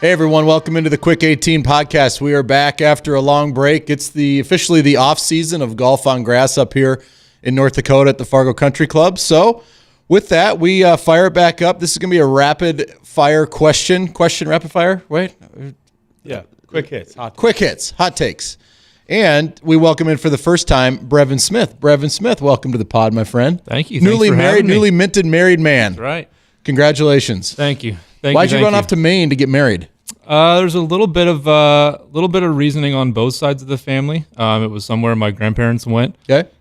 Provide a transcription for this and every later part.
Hey everyone, welcome into the Quick 18 podcast. We are back after a long break. It's officially the off season of golf on grass up here in North Dakota at the Fargo Country Club. So with that, we fire it back up. This is going to be a rapid fire question rapid fire, right? Yeah, quick hits, hot takes. And we welcome in for the first time Brevin Smith. Brevin Smith, welcome to the pod, my friend. Thank you. Newly married, newly minted married man. That's right. Congratulations. Thank you. Why'd you run off to Maine to get married? There's a little bit of reasoning on both sides of the family. It was somewhere my grandparents went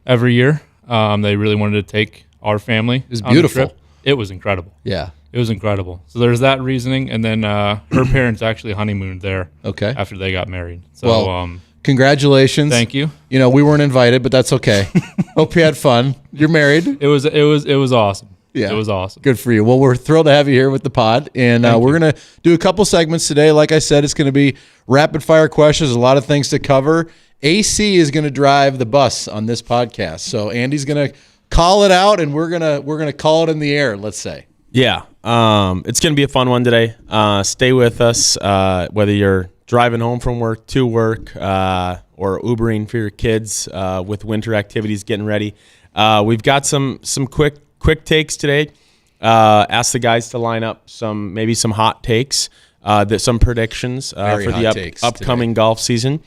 every year. They really wanted to take our family. It was beautiful. Trip. It was incredible. Yeah. It was incredible. So there's that reasoning, and then her parents actually honeymooned there. Okay. After they got married. So well, congratulations. Thank you. You know, we weren't invited, but that's okay. Hope you had fun. You're married. It was awesome. Yeah. It was awesome. Good for you. Well, we're thrilled to have you here with the pod, and we're going to do a couple segments today. Like I said, it's going to be rapid fire questions, a lot of things to cover. AC is going to drive the bus on this podcast. So Andy's going to call it out, and we're going to call it in the air, let's say. Yeah. It's going to be a fun one today. Stay with us, whether you're driving home from work, to work, or Ubering for your kids with winter activities getting ready. We've got some quick takes today. Ask the guys to line up some hot takes, some predictions for the upcoming golf season.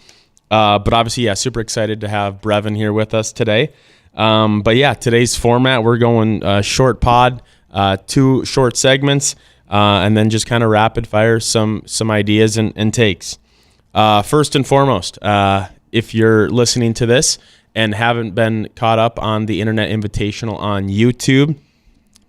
But obviously, super excited to have Brevin here with us today. But yeah, today's format, we're going short pod, 2 short segments, and then just kind of rapid fire some ideas and takes. First and foremost, if you're listening to this and haven't been caught up on the Internet Invitational on YouTube,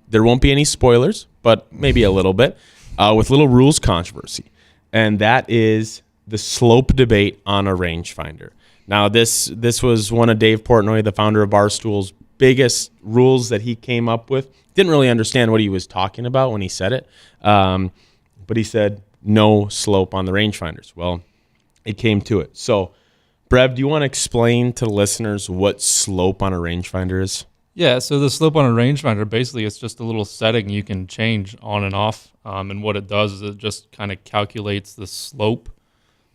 there won't be any spoilers, but maybe a little bit, with little rules controversy. And that is the slope debate on a rangefinder. Now, this was one of Dave Portnoy, the founder of Barstool's, biggest rules that he came up with. Didn't really understand what he was talking about when he said it, but he said no slope on the rangefinders. Well, it came to it. So, Brev, do you want to explain to listeners what slope on a rangefinder is? Yeah, so the slope on a rangefinder, basically it's just a little setting you can change on and off. And what it does is it just kind of calculates the slope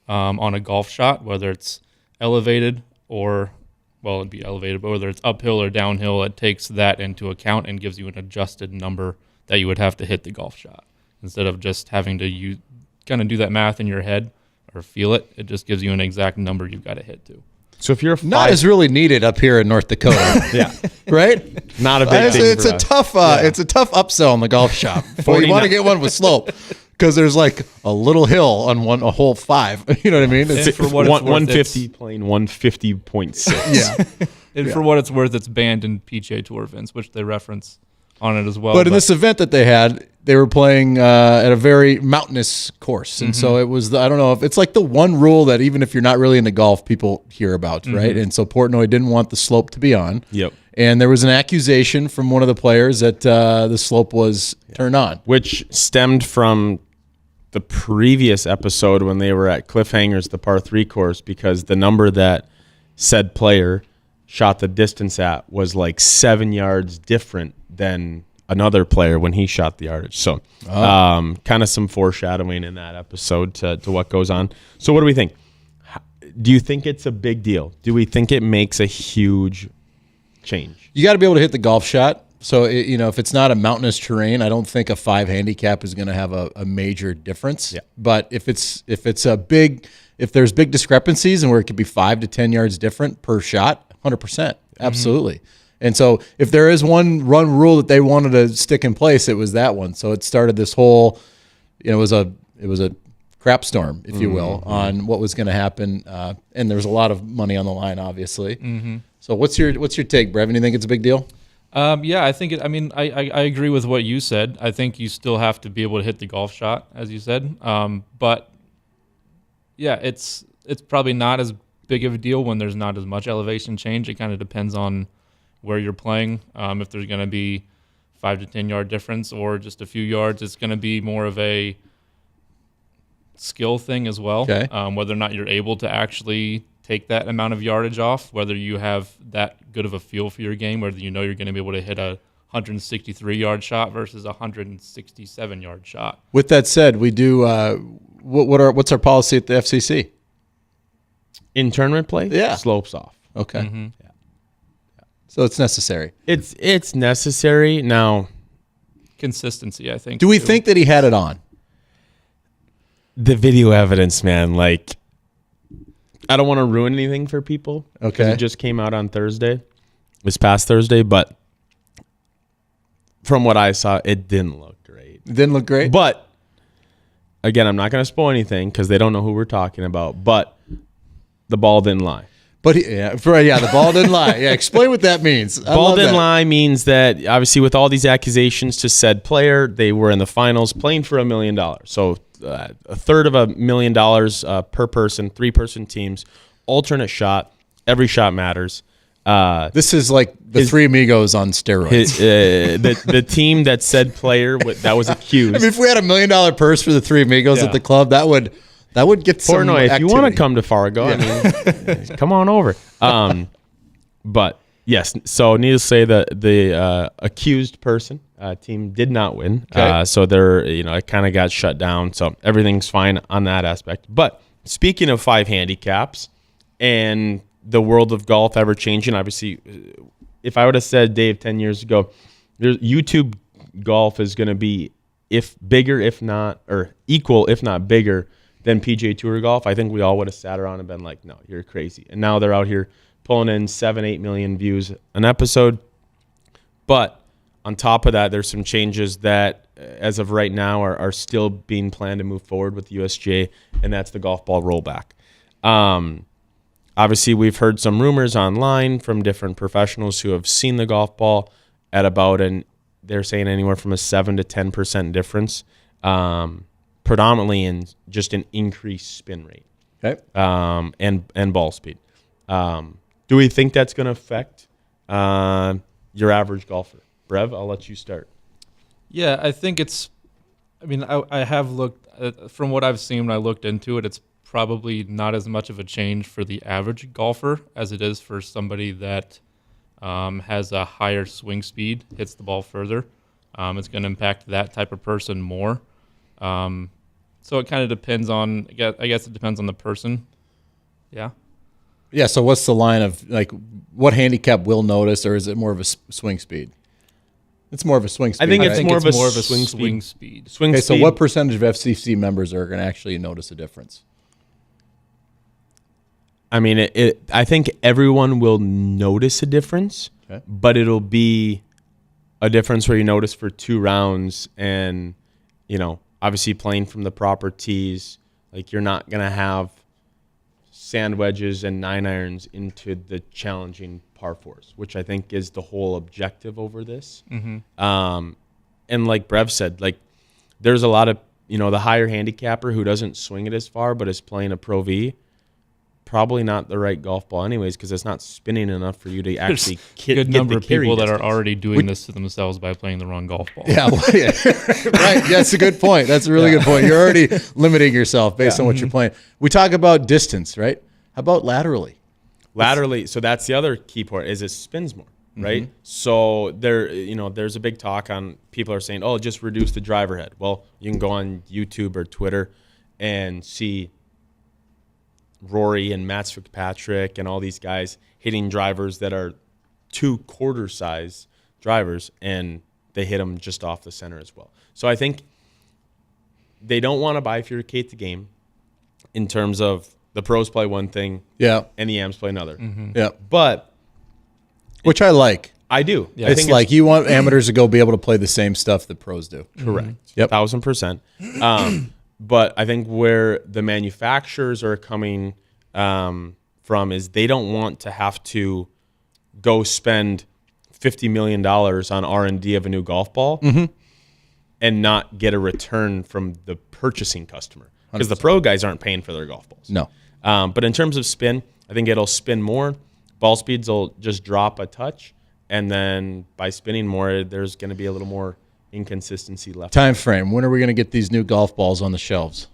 on a golf shot, whether it's elevated or, well, it'd be elevated, but whether it's uphill or downhill, it takes that into account and gives you an adjusted number that you would have to hit the golf shot. Instead of just having to kind of do that math in your head or feel it, it just gives you an exact number you've got to hit to. So if you're not as really needed up here in North Dakota, yeah, right? Not a big thing. It's a tough upsell in the golf shop. Well, you want to get one with slope because there's like a little hill on a hole 5. You know what I mean? It's for what it's 150 playing 150.6. Yeah, and for what it's worth, it's banned in PGA Tour events, which they reference on it as well. But in this event that they had, they were playing at a very mountainous course. And so it was, I don't know, if it's like the one rule that even if you're not really into golf, people hear about, right? And so Portnoy didn't want the slope to be on. Yep. And there was an accusation from one of the players that the slope was turned on. Which stemmed from the previous episode when they were at Cliffhangers, the par 3 course, because the number that said player shot the distance at was like 7 yards different than another player when he shot the yardage. So kind of some foreshadowing in that episode to what goes on. So what do we think? Do you think it's a big deal? Do we think it makes a huge change? You got to be able to hit the golf shot. So, if it's not a mountainous terrain, I don't think a 5 handicap is going to have a major difference. Yeah. But if there's big discrepancies and where it could be 5 to 10 yards different per shot, 100%, absolutely. And so if there is one rule that they wanted to stick in place, it was that one. So it started this whole, it was a crap storm, if you will, on what was going to happen. And there was a lot of money on the line, obviously. So what's your take, Brevin? You think it's a big deal? Yeah, I think I agree with what you said. I think you still have to be able to hit the golf shot, as you said. But yeah, it's probably not as big of a deal when there's not as much elevation change. It kind of depends on where you're playing. If there's going to be 5 to 10 yard difference or just a few yards, it's going to be more of a skill thing as well. Okay. Whether or not you're able to actually take that amount of yardage off, whether you have that good of a feel for your game, whether you know you're going to be able to hit a 163-yard shot versus a 167-yard shot. With that said, we do what's our policy at the FCC? In tournament play, Yeah. slopes off. Okay. Mm-hmm. Yeah. So it's necessary. It's necessary now. Consistency, I think. Do we too. think that he had it on? The video evidence, man. Like, I don't want to ruin anything for people. Okay. It just came out on this past Thursday, but from what I saw, it didn't look great. It didn't look great? But again, I'm not going to spoil anything because they don't know who we're talking about. But the ball didn't lie. But the ball didn't lie. Yeah, explain what that means. Ball didn't lie means that obviously with all these accusations to said player, they were in the finals playing for $1 million. So a third of $1 million per person, 3-person teams, alternate shot. Every shot matters. This is like the Three Amigos on steroids. The team that said player that was accused. I mean, if we had $1 million purse for the Three Amigos at the club, that would get some Portnoy, if you want to activity. come to Fargo, I mean, come on over. But yes, so needless to say, the accused person team did not win. Okay. So it kind of got shut down. So everything's fine on that aspect. But speaking of 5 handicaps and the world of golf ever changing, obviously, if I would have said, Dave, 10 years ago, YouTube golf is going to be equal, if not bigger, than PGA Tour golf, I think we all would have sat around and been like, no, you're crazy. And now they're out here pulling in 7-8 million views an episode. But on top of that, there's some changes that, as of right now, are still being planned to move forward with the USGA, and that's the golf ball rollback. Obviously, we've heard some rumors online from different professionals who have seen the golf ball at about they're saying anywhere from a 7 to 10% difference. Predominantly in just an increased spin rate, Okay. and ball speed. Do we think that's going to affect your average golfer? Brev, I'll let you start. Yeah, I think I have looked, from what I've seen when I looked into it, it's probably not as much of a change for the average golfer as it is for somebody that has a higher swing speed, hits the ball further. It's going to impact that type of person more. So it kind of depends on, I guess it depends on the person. Yeah. Yeah, so what's the line of, like, what handicap will notice, or is it more of a swing speed? It's more of a swing speed. I think right? it's more of a swing speed. Swing Okay, speed. so what percentage of FCC members are going to actually notice a difference? I mean, I think everyone will notice a difference, Okay. but it'll be a difference where you notice for 2 rounds and, obviously playing from the proper tees. Like, you're not going to have sand wedges and 9-irons into the challenging par 4s, which I think is the whole objective over this. Mm-hmm. And like Brev said, like, there's a lot of, the higher handicapper who doesn't swing it as far but is playing a Pro V. Probably not the right golf ball anyways, because it's not spinning enough for you to actually There's a good number of people that are distance. already doing this to themselves by playing the wrong golf ball. Yeah, right. Yeah, that's a good point. That's a really good point. You're already limiting yourself based on what you're playing. We talk about distance, right? How about laterally? Laterally, so that's the other key part, is it spins more, right? So there's a big talk on, people are saying, oh, just reduce the driver head. Well, you can go on YouTube or Twitter and see Rory and Matt Fitzpatrick and all these guys hitting drivers that are 2/4 size drivers, and they hit them just off the center as well. So I think they don't want to bifurcate the game in terms of the pros play one thing, Yeah, and the AMs play another. yeah. But Which I like. I do. Yeah. I It's think like you want amateurs to go be able to play the same stuff that pros do. correct. Yep. 1,000%. But I think where the manufacturers are coming from is they don't want to have to go spend $50 million on R&D of a new golf ball and not get a return from the purchasing customer, because the pro guys aren't paying for their golf balls. No. But in terms of spin, I think it'll spin more. Ball speeds will just drop a touch, and then by spinning more, there's going to be a little more inconsistency left. Time frame. When are we going to get these new golf balls on the shelves?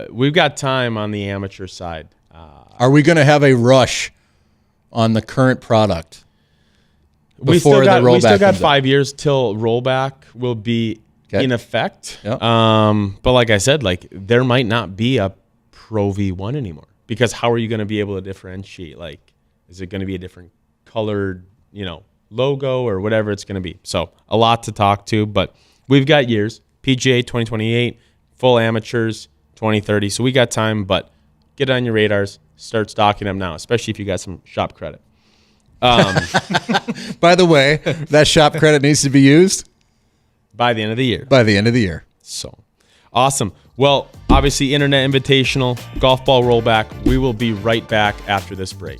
We've got time on the amateur side. Are we going to have a rush on the current product We still before the rollback got comes up? 5 years till rollback will be in effect. Yep. But like I said, like there might not be a Pro V1 anymore, because how are you going to be able to differentiate? Like, is it going to be a different colored, logo or whatever it's going to be? So a lot to talk to, but we've got years. PGA 2028, full amateurs 2030. So we got time, but get it on your radars. Start stocking them now, especially if you got some shop credit. By the way, that shop credit needs to be used by the end of the year. by the end of the year. So awesome. Well, obviously, Internet Invitational, golf ball rollback. We will be right back after this break.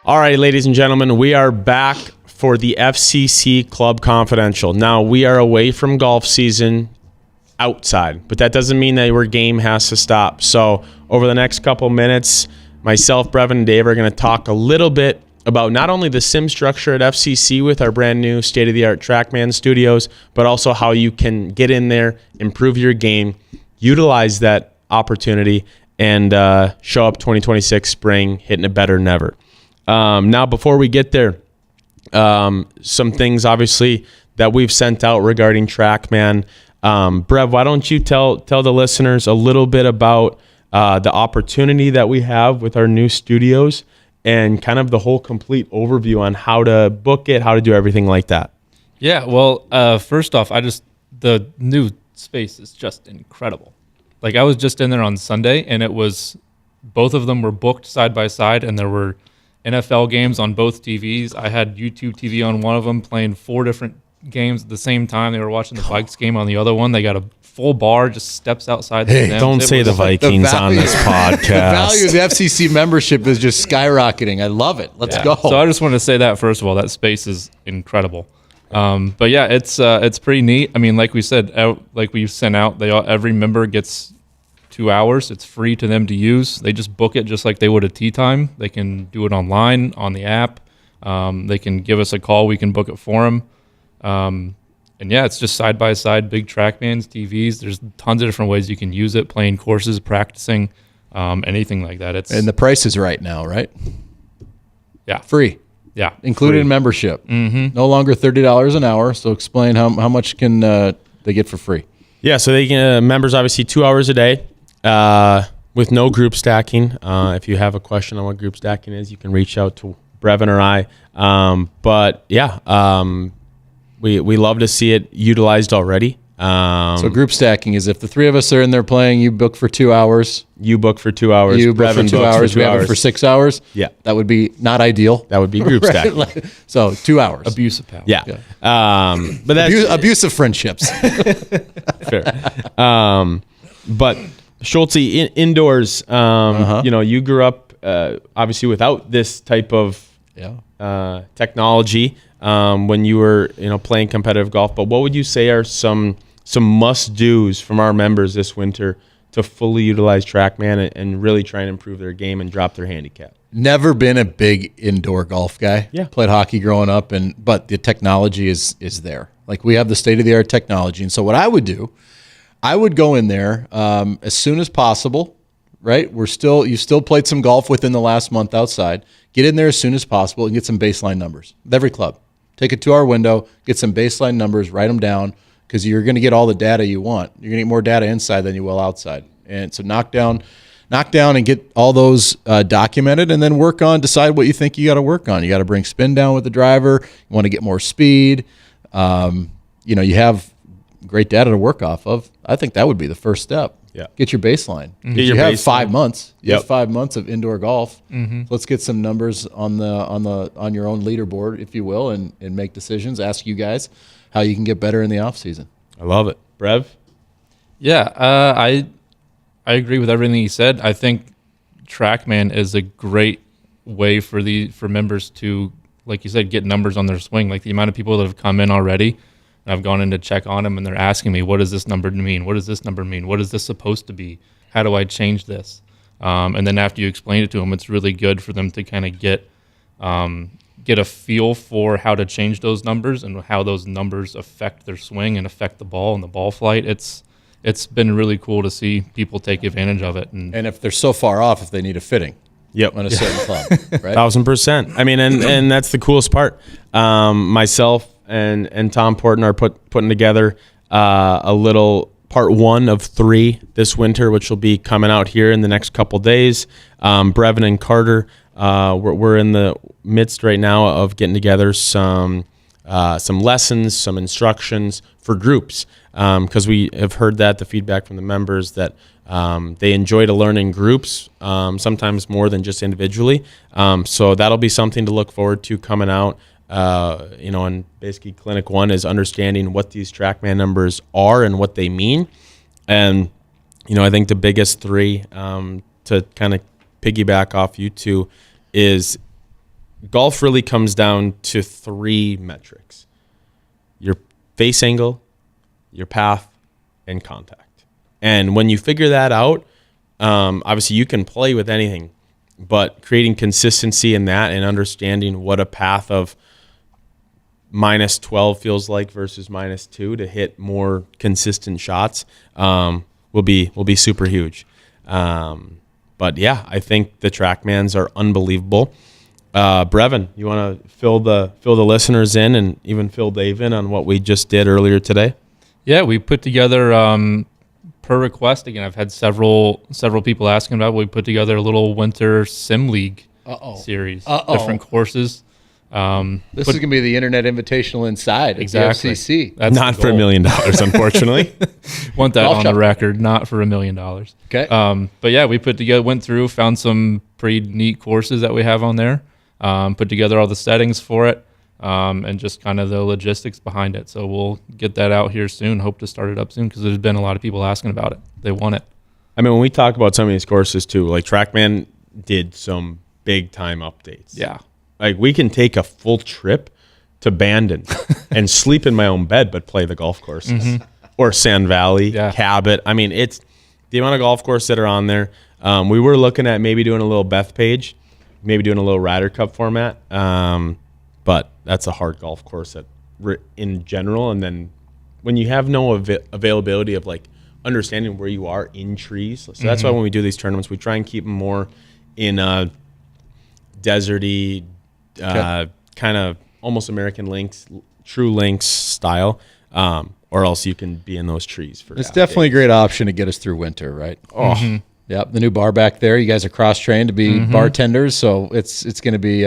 All right, ladies and gentlemen, we are back for the FCC Club Confidential. Now, we are away from golf season outside, but that doesn't mean that your game has to stop. So over the next couple minutes, myself, Brevin, and Dave are going to talk a little bit about not only the sim structure at FCC with our brand new state-of-the-art TrackMan studios, but also how you can get in there, improve your game, utilize that opportunity, and show up 2026 spring hitting it better than ever. Now, before we get there, some things obviously that we've sent out regarding TrackMan. Brev, why don't you tell the listeners a little bit about the opportunity that we have with our new studios and kind of the whole complete overview on how to book it, how to do everything like that. Yeah, well, first off, the new space is just incredible. Like, I was just in there on Sunday, and both of them were booked side by side, and there were NFL games on both TVs. I had YouTube TV on one of them playing 4 different games at the same time. They were watching the Vikes game on the other one. They got a full bar, just steps outside the stands. Don't say the Vikings on this podcast. The value of the FCC membership is just skyrocketing. I love it. Let's go. So I just wanted to say that, first of all, that space is incredible. But yeah, it's pretty neat. I mean, like we said, like we sent out, every member gets 2 hours. It's free to them to use. They just book it just like they would a tee time. They can do it online on the app. They can give us a call. We can book it for them. And yeah, it's just side by side, big TrackMans, TVs. There's tons of different ways you can use it, playing courses, practicing, anything like that. And the price is right now, right? Yeah. Free. Yeah. Included in membership. Mm-hmm. No longer $30 an hour. So explain how much can they get for free? Yeah, so they can members obviously 2 hours a day with no group stacking. If you have a question on what group stacking is, you can reach out to Brevin or I. But yeah, we love to see it utilized already. So group stacking is if the 3 of us are in there playing, you book for 2 hours. You book for 2 hours. You book for 2 hours. We have it for 6 hours. Yeah. That would be not ideal. That would be group stacking. So 2 hours. Abuse of power. Yeah. But that's abusive friendships. fair. But Schultz, indoors, you grew up obviously without this type of technology when you were playing competitive golf. But what would you say are some must-dos from our members this winter to fully utilize TrackMan and really try and improve their game and drop their handicap? Never been a big indoor golf guy. Yeah. Played hockey growing up, but the technology is there. Like, we have the state-of-the-art technology. And so what I would do, I would go in there as soon as possible, right? You still played some golf within the last month outside. Get in there as soon as possible and get some baseline numbers with every club. Take a 2-hour window, get some baseline numbers, write them down, because you're going to get all the data you want. You're going to get more data inside than you will outside. And so knock down and get all those documented, and then decide what you think you got to work on. You got to bring spin down with the driver. You want to get more speed. You have great data to work off of. I think that would be the first step. Yeah. Get your baseline. Mm-hmm. You have 5 months. You Yep. have 5 months of indoor golf. Mm-hmm. So let's get some numbers on your own leaderboard, if you will, and make decisions. Ask you guys how you can get better in the off season. I love it. Brev? Yeah, I agree with everything he said. I think TrackMan is a great way for members to, like you said, get numbers on their swing. Like the amount of people that have come in already, and I've gone in to check on them, and they're asking me, what does this number mean? What does this number mean? What is this supposed to be? How do I change this? And then after you explain it to them, it's really good for them to kind of get a feel for how to change those numbers and how those numbers affect their swing and affect the ball and the ball flight. It's been really cool to see people take advantage of it. And if they're so far off, if they need a fitting, Yep. on a certain club, right? 1,000%. I mean, and that's the coolest part. Myself and Tom Porton are putting together a little part 1 of 3 this winter, which will be coming out here in the next couple days. Brevin and Carter, we're in the midst right now of getting together some lessons, some instructions for groups, because we have heard that the feedback from the members that they enjoy to learn in groups, sometimes more than just individually. So that'll be something to look forward to coming out. And basically Clinic 1 is understanding what these TrackMan numbers are and what they mean. And, I think the biggest 3 to kind of piggyback off you two is golf really comes down to 3 metrics: your face angle, your path, and contact. And when you figure that out, obviously you can play with anything, but creating consistency in that and understanding what a path of -12 feels like versus -2 to hit more consistent shots will be super huge. But yeah, I think the TrackMans are unbelievable. Brevin, you want to fill the listeners in and even fill Dave in on what we just did earlier today? Yeah, we put together per request. Again, I've had several people asking about it. We put together a little winter sim league series, different courses. This is going to be the Internet Invitational inside. Exactly. The FCC. That's not for $1 million, unfortunately. Want that Golf on shop. the record, not for $1 million. Okay. But yeah, we went through, found some pretty neat courses that we have on there, put together all the settings for it, and just kind of the logistics behind it. So we'll get that out here soon. Hope to start it up soon because there's been a lot of people asking about it. They want it. I mean, when we talk about some of these courses too, like TrackMan did some big time updates. Yeah. Like we can take a full trip to Bandon and sleep in my own bed, but play the golf courses or Sand Valley, Cabot. I mean, it's the amount of golf courses that are on there. We were looking at maybe doing a little Bethpage, maybe doing a little Ryder Cup format. But that's a hard golf course in general. And then when you have no availability of like understanding where you are in trees. So that's why when we do these tournaments, we try and keep them more in deserty, kind of almost American links, true links style, or else you can be in those trees for. It's definitely a great option to get us through winter, right? Oh, Yep, the new bar back there. You guys are cross-trained to be bartenders, so it's going to be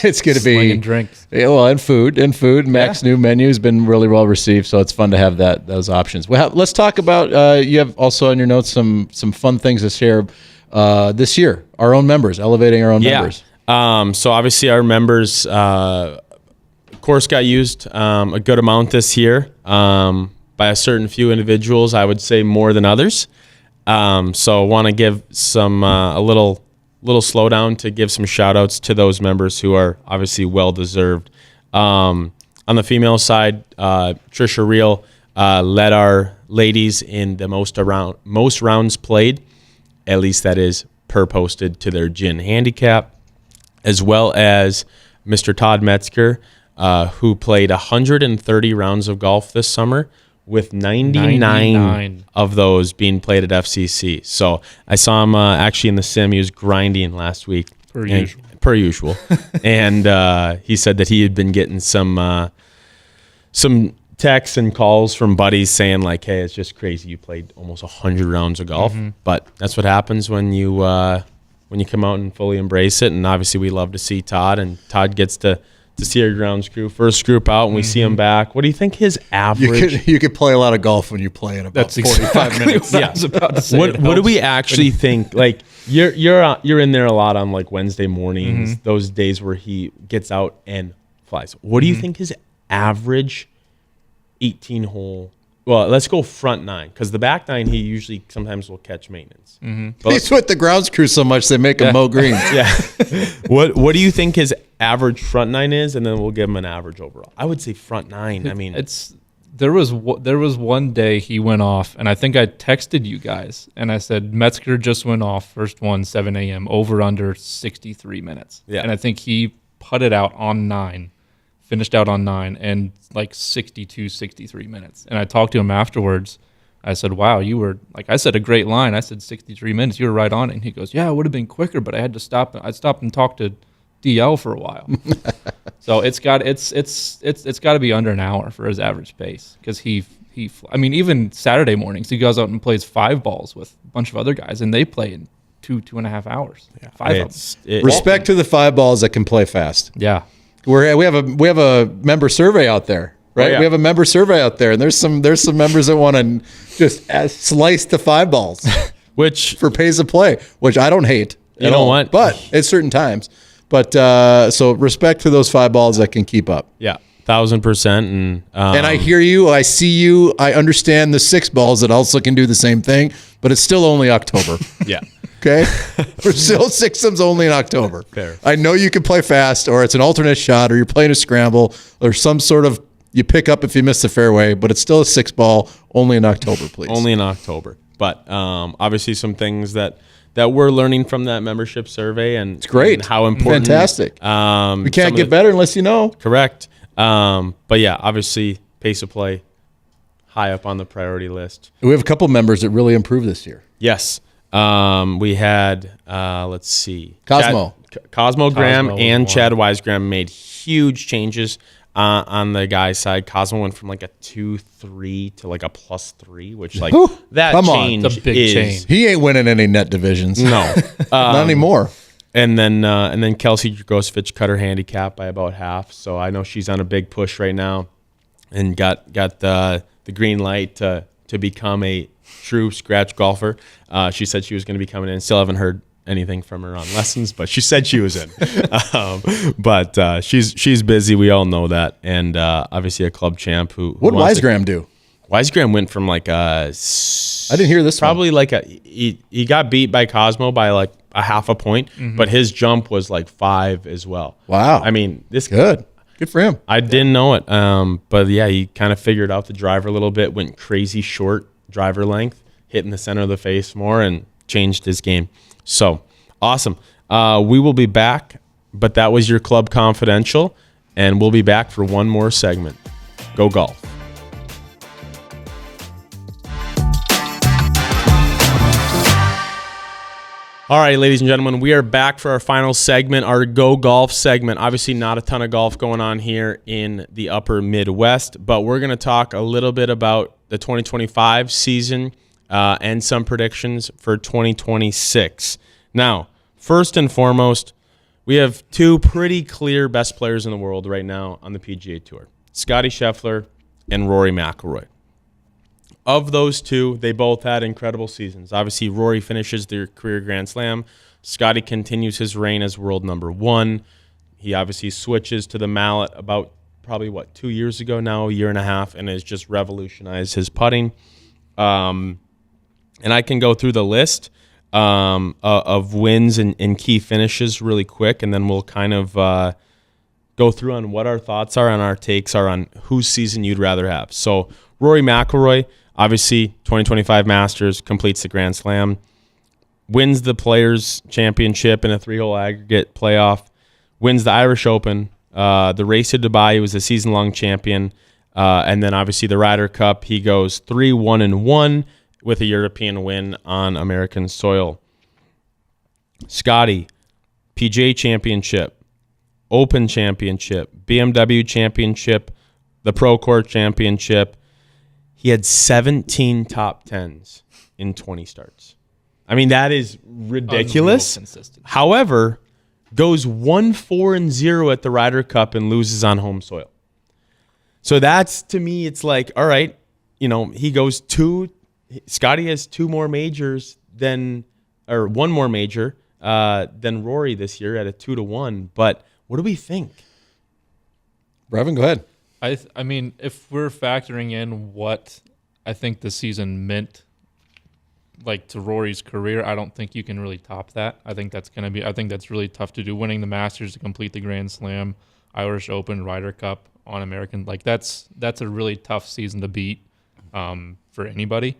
Slinging drinks. Yeah, well, and food. Mac's new menu has been really well received, so it's fun to have those options. Well, let's talk about. You have also on your notes some fun things to share this year. Our own members, elevating our own members. So obviously our members course got used a good amount this year by a certain few individuals. I would say more than others. So I want to give some a little slowdown to give some shout outs to those members who are obviously well deserved. On the female side, Trisha Reel led our ladies in the most rounds played, at least that is per posted to their GIN handicap, as well as Mr. Todd Metzger, who played 130 rounds of golf this summer, with 99 of those being played at FCC. So I saw him actually in the sim. He was grinding last week. Per usual. And he said that he had been getting some texts and calls from buddies saying like, hey, it's just crazy. You played almost 100 rounds of golf. But that's what happens when you come out and fully embrace it. And obviously we love to see Todd, and Todd gets to see our grounds crew, first group out, and we see him back. What do you think his average? You could play a lot of golf when you play in about 45 minutes. I was about to say. What do we actually think? Like you're in there a lot on like Wednesday mornings, those days where he gets out and flies. What do you think his average 18-hole? Well, let's go front 9, because the back 9 he usually sometimes will catch maintenance. He's with the grounds crew so much they make him mow greens. Yeah. What do you think his average front 9 is, and then we'll give him an average overall? I would say front 9. I mean, there was one day he went off, and I think I texted you guys, and I said Metzger just went off, first one 7 a.m. over under 63 minutes. Yeah. And I think he putted out on 9. Finished out on 9 and like 62, 63 minutes. And I talked to him afterwards. I said, wow, you were, like I said, a great line. I said 63 minutes. You were right on it. And he goes, yeah, it would have been quicker, but I had to stop. I stopped and talked to DL for a while. So it's got to be under an hour for his average pace, because I mean, even Saturday mornings, he goes out and plays 5 balls with a bunch of other guys, and they play in 2.5 hours. Yeah. 5 of them. Respect to the 5 balls that can play fast. Yeah. We have a member survey out there, right? Oh, yeah. We have a member survey out there, and there's some members that want to just slice the 5 balls, which for pace of play, which I don't hate. You know what? But at certain times. But so respect to those 5 balls that can keep up. Yeah, 1,000%. And I hear you, I see you, I understand the 6 balls that also can do the same thing, but it's still only October. Yeah. Okay? We're still 6-ums only in October. Fair. I know you can play fast, or it's an alternate shot, or you're playing a scramble, or some sort of you pick up if you miss the fairway, but it's still a 6 ball only in October, please. Only in October. But obviously some things that we're learning from that membership survey, and it's great. And how important. Fantastic. We can't get better unless you know. Correct. But yeah, obviously pace of play high up on the priority list. We have a couple members that really improved this year. Yes. We had, let's see. Cosmo Graham and was Chad Wisegram made huge changes on the guy's side. Cosmo went from like a 2-3 to like a +3, which like that come on. change It's a big change. He ain't winning any net divisions. No. Not anymore. And then Kelsey Grosevich cut her handicap by about half. So I know she's on a big push right now, and got the green light to become a true scratch golfer. She said she was going to be coming in. Still haven't heard anything from her on lessons, but she said she was in. But she's busy. We all know that. And obviously a club champ who What did Wisegram do? Wisegram went from like I didn't hear this probably one. Like he got beat by Cosmo by like a half a point, but his jump was like 5 as well. Wow. I mean, this Good for him. I didn't know it. But yeah, he kind of figured out the driver a little bit, went crazy short driver length, hit in the center of the face more, and changed his game. So awesome. We will be back, but that was your Club Confidential, and we'll be back for one more segment. Go golf. All right, ladies and gentlemen, we are back for our final segment, our Go Golf segment. Obviously, not a ton of golf going on here in the upper Midwest, but we're going to talk a little bit about the 2025 season and some predictions for 2026. Now, first and foremost, we have 2 pretty clear best players in the world right now on the PGA Tour, Scottie Scheffler and Rory McIlroy. Of those 2, they both had incredible seasons. Obviously, Rory finishes their career Grand Slam. Scottie continues his reign as world number 1. He obviously switches to the mallet about probably, 2 years ago now, a year and a half, and has just revolutionized his putting. And I can go through the list of wins and key finishes really quick, and then we'll kind of go through on what our thoughts are and our takes are on whose season you'd rather have. So Rory McIlroy, obviously 2025 Masters, completes the Grand Slam, wins the Players' Championship in a 3-hole aggregate playoff, wins the Irish Open, the Race to Dubai, he was a season-long champion, and then obviously the Ryder Cup, he goes 3-1-1 with a European win on American soil. Scottie, PGA Championship, Open Championship, BMW Championship, the Pro Court Championship. He had 17 top 10s in 20 starts. I mean, that is ridiculous. However, goes 1-4-0 at the Ryder Cup and loses on home soil. So that's, to me, it's like, all right, he goes Scottie has 2 more majors or 1 more major than Rory this year at a 2-1. But what do we think? Brevin, go ahead. I mean, if we're factoring in what I think the season meant, like, to Rory's career, I don't think you can really top that. I think that's really tough to do. Winning the Masters to complete the Grand Slam, Irish Open, Ryder Cup on American, like that's a really tough season to beat for anybody.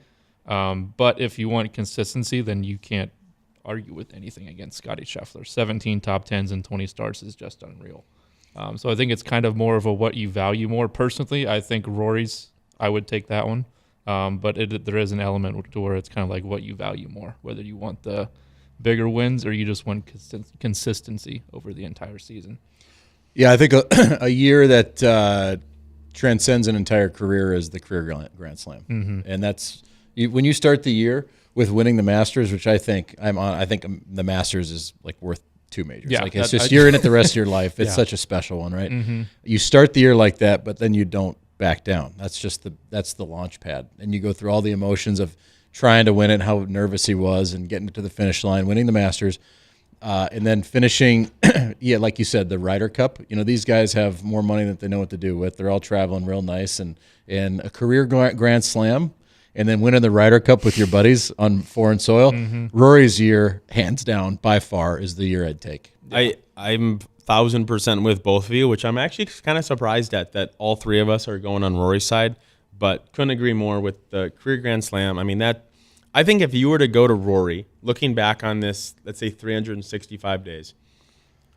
But if you want consistency, then you can't argue with anything against Scottie Scheffler. 17 top 10s and 20 starts is just unreal. So I think it's kind of more of a what you value more. Personally, I think Rory's, I would take that one. But there is an element to where it's kind of like what you value more, whether you want the bigger wins or you just want consistency over the entire season. Yeah, I think a year that transcends an entire career is the career Grand Slam. And that's when you start the year with winning the Masters, which I think I'm on. I think the Masters is like worth 2 majors. Yeah, like it's just you're in it the rest of your life. It's such a special one, right? You start the year like that, but then you don't back down. That's just that's the launch pad, and you go through all the emotions of trying to win it, how nervous he was, and getting to the finish line, winning the Masters, and then finishing. Yeah, like you said, the Ryder Cup. You know, these guys have more money than they know what to do with. They're all traveling real nice, and a career Grand Slam, and then winning the Ryder Cup with your buddies on foreign soil. Rory's year, hands down, by far, is the year I'd take. I'm 1,000% with both of you, which I'm actually kind of surprised at that all three of us are going on Rory's side, but couldn't agree more with the career Grand Slam. I mean, I think if you were to go to Rory, looking back on this, let's say 365 days,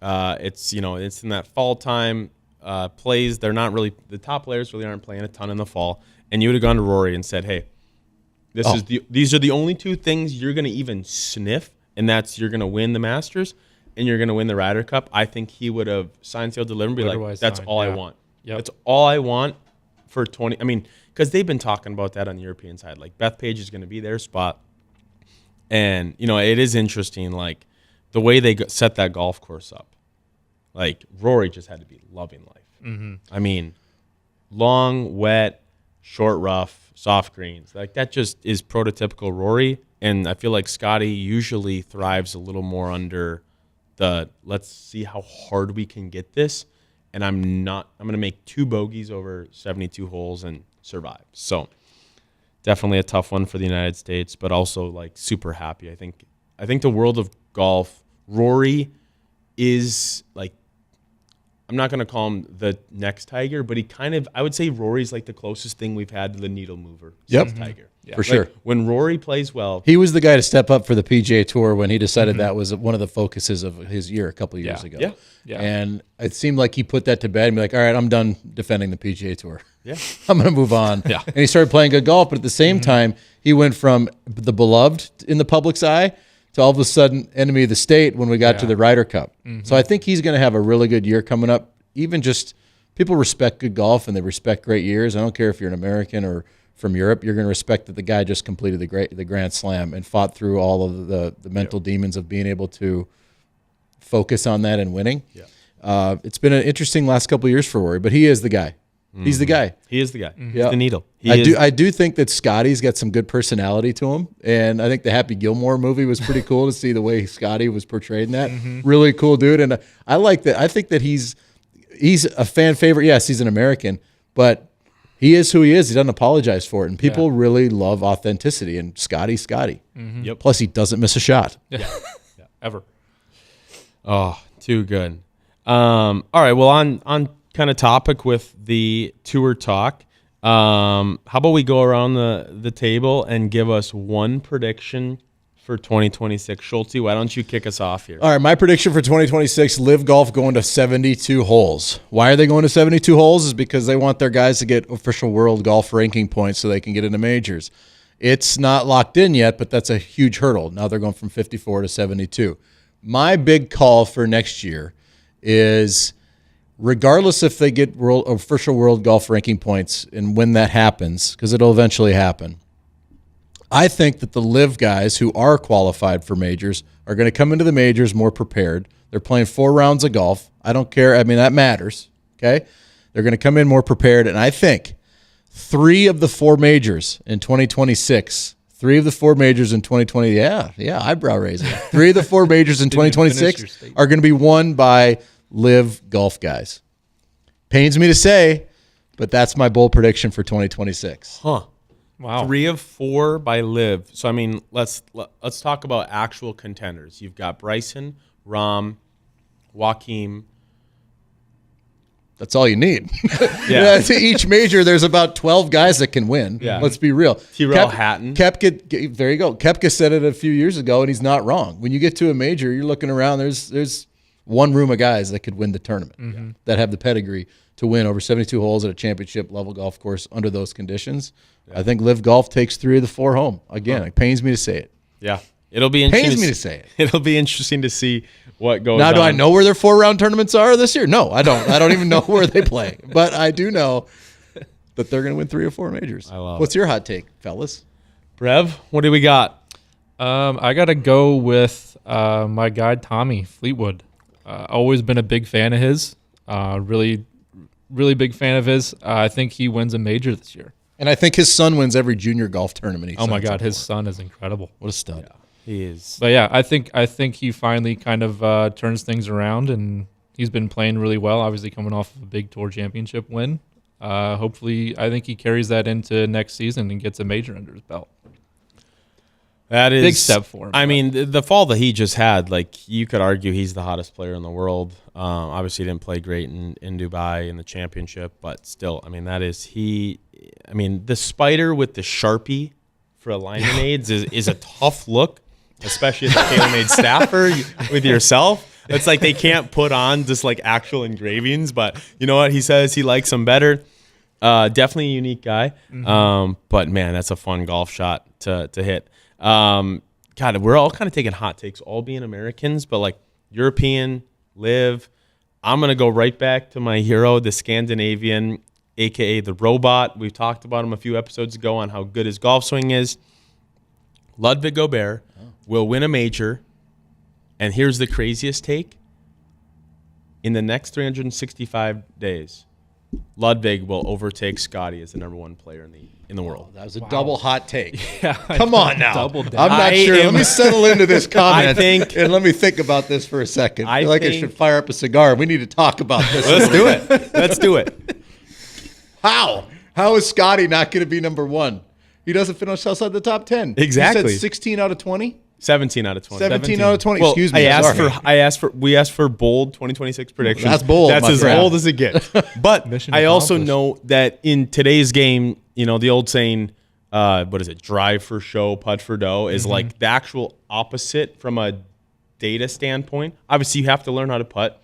it's in that fall time plays. They're not really, the top players really aren't playing a ton in the fall, and you would have gone to Rory and said, hey, these are the only 2 things you're going to even sniff, and that's you're going to win the Masters and you're going to win the Ryder Cup. I think he would have signed, sealed, delivered, and be like, that's all I want. That's all I want for 20. I mean, because they've been talking about that on the European side. Like, Bethpage is going to be their spot. And, it is interesting, like, the way they set that golf course up. Like, Rory just had to be loving life. I mean, long, wet, short rough, soft greens. Like, that just is prototypical Rory. And I feel like Scotty usually thrives a little more under let's see how hard we can get this, and I'm going to make 2 bogeys over 72 holes and survive. So definitely a tough one for the United States, but also like super happy. I think the world of golf, Rory is like, I'm not going to call him the next Tiger, but I would say Rory's like the closest thing we've had to the needle mover since Tiger. Yeah. For sure. When Rory plays well. He was the guy to step up for the PGA Tour when he decided that was one of the focuses of his year a couple of years ago. Yeah. And it seemed like he put that to bed and be like, all right, I'm done defending the PGA Tour. Yeah. I'm going to move on. Yeah. And he started playing good golf, but at the same time, he went from the beloved in the public's eye to all of a sudden enemy of the state when we got to the Ryder Cup. So I think he's going to have a really good year coming up. Even just people respect good golf and they respect great years. I don't care if you're an American or from Europe, you're going to respect that the guy just completed the Grand Slam and fought through all of the mental demons of being able to focus on that and winning. Yeah. It's been an interesting last couple of years for Rory, but he is the guy. He's the guy. He is the guy. He's the needle. I do think that Scotty's got some good personality to him, and I think the Happy Gilmore movie was pretty cool to see the way Scotty was portrayed in that. Really cool dude, and I like that. I think that he's a fan favorite. Yes, he's an American, but he is who he is. He doesn't apologize for it, and people really love authenticity. And Scotty. Yep. Plus, he doesn't miss a shot. Yeah. Ever. Oh, too good. All right. Well, on kind of topic with the tour talk. How about we go around the table and give us one prediction for 2026? Schultz, why don't you kick us off here? All right, my prediction for 2026, Live Golf going to 72 holes. Why are they going to 72 holes? Is because they want their guys to get official world golf ranking points so they can get into majors. It's not locked in yet, but that's a huge hurdle. Now they're going from 54 to 72. My big call for next year is, regardless if they get official world golf ranking points and when that happens, because it'll eventually happen, I think that the Live guys who are qualified for majors are going to come into the majors more prepared. They're playing 4 rounds of golf. I don't care. I mean, that matters. Okay? They're going to come in more prepared. And I think 3 of the 4 majors in 2026, 3 of the 4 majors in 2020, eyebrow raising. 3 of the 4 majors in 2026 are going to be won by Live golf guys. Pains me to say, but that's my bold prediction for 2026. Huh. Wow. 3 of 4 by Liv. So, I mean, let's talk about actual contenders. You've got Bryson, Rahm, Joaquim. That's all you need. Yeah. To each major, there's about 12 guys that can win. Yeah. Let's be real. Tyrrell Hatton. Koepka, there you go. Koepka said it a few years ago, and he's not wrong. When you get to a major, you're looking around, there's one room of guys that could win the tournament that have the pedigree to win over 72 holes at a championship level golf course under those conditions. I think Live Golf takes 3 of the 4 home. Again, it pains me to say it. Yeah. It'll be interesting. Pains me to say it. It'll be interesting to see what goes Now, on. do I know where their 4-round tournaments are this year? No, I don't. I don't even know where they play. But I do know that they're going to win 3 or 4 majors. I love What's your hot take, fellas? Brev, what do we got? I got to go with my guy, Tommy Fleetwood. Always been a big fan of his. Really big fan of his. I think he wins a major this year. And I think his son wins every junior golf tournament. Oh my God, his son is incredible. What a stud. Yeah, he is. But yeah, I think he finally kind of turns things around, and he's been playing really well. Obviously, coming off of a big tour championship win. Hopefully, I think he carries that into next season and gets a major under his belt. That is big step for him. I mean, the fall that he just had, like, you could argue he's the hottest player in the world. Obviously, he didn't play great in Dubai in the championship, but still, I mean, the spider with the Sharpie for alignment aids is a tough look, especially as a TaylorMade staffer with yourself. It's like they can't put on just like actual engravings, but you know what? He says he likes them better. Definitely a unique guy. Mm-hmm. But man, that's a fun golf shot to hit. God, we're all kind of taking hot takes, all being Americans, but like European, live. I'm going to go right back to my hero, the Scandinavian, a.k.a. the robot. We've talked about him a few episodes ago on how good his golf swing is. Ludvig Gobert will win a major. And here's the craziest take. In the next 365 days, Ludvig will overtake Scotty as the number 1 player in the world. That was a double hot take. Yeah, Come on now. Double down. I'm not sure. Let me settle into this comment and let me think about this for a second. I feel like I think- should fire up a cigar. We need to talk about this. Let's do it. Let's do it. How? How is Scotty not going to be number 1? He doesn't finish outside the top 10. Exactly. You said 16 out of 20? 17 out of 20. 17 out of 20. Well, Excuse me. we asked for bold 2026 predictions. That's bold, That's my as friend. bold as it gets. But Mission I also accomplished. know that in today's game, you know, the old saying, what is it? Drive for show, putt for dough is like the actual opposite from a data standpoint. Obviously, you have to learn how to putt.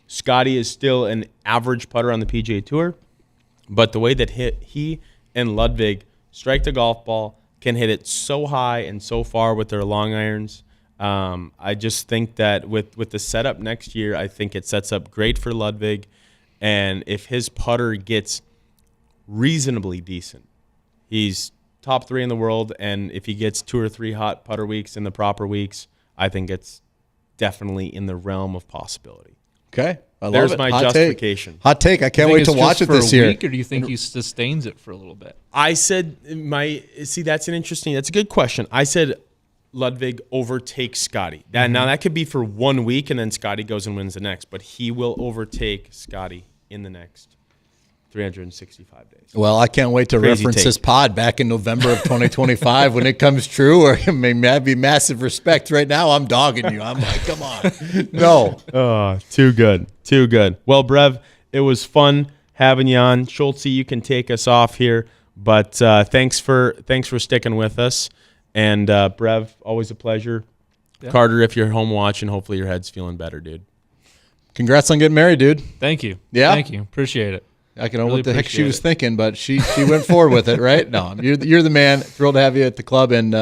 Scotty is still an average putter on the PGA Tour, but the way that he and Ludvig strike the golf ball, can hit it so high and so far with their long irons. I just think that with the setup next year, I think it sets up great for Ludvig. And if his putter gets reasonably decent, he's top 3 in the world. And if he gets 2 or 3 hot putter weeks in the proper weeks, I think it's definitely in the realm of possibility. Okay. I love There's it. my Hot justification. Take. Hot take. I can't wait to watch it this year. Week, or do you think he sustains it for a little bit? I said that's a good question. I said Ludvig overtakes Scotty. Now that could be for 1 week and then Scotty goes and wins the next, but he will overtake Scotty in the next 365 days. Well, I can't wait to Crazy reference take. this pod back in November of 2025 when it comes true, or it may be massive respect. Right now, I'm dogging you. I'm like, come on. No. Oh, too good. Too good. Well, Brev, it was fun having you on. Schultz, you can take us off here, but thanks for sticking with us. And Brev, always a pleasure. Yeah. Carter, if you're home watching, hopefully your head's feeling better, dude. Congrats on getting married, dude. Thank you. Yeah? Thank you. Appreciate it. I can know Really what the heck she was appreciate thinking, but she went forward with it, right? No, you're the man. Thrilled to have you at the club, and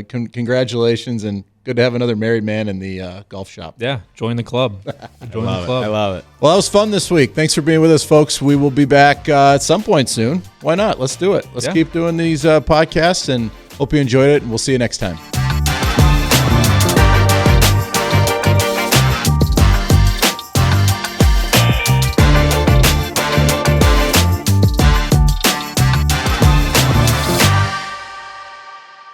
congratulations, and good to have another married man in the golf shop. Yeah, join the club. Join the club. I love it. Well, that was fun this week. Thanks for being with us, folks. We will be back at some point soon. Why not? Let's do it. Let's keep doing these podcasts, and hope you enjoyed it, and we'll see you next time.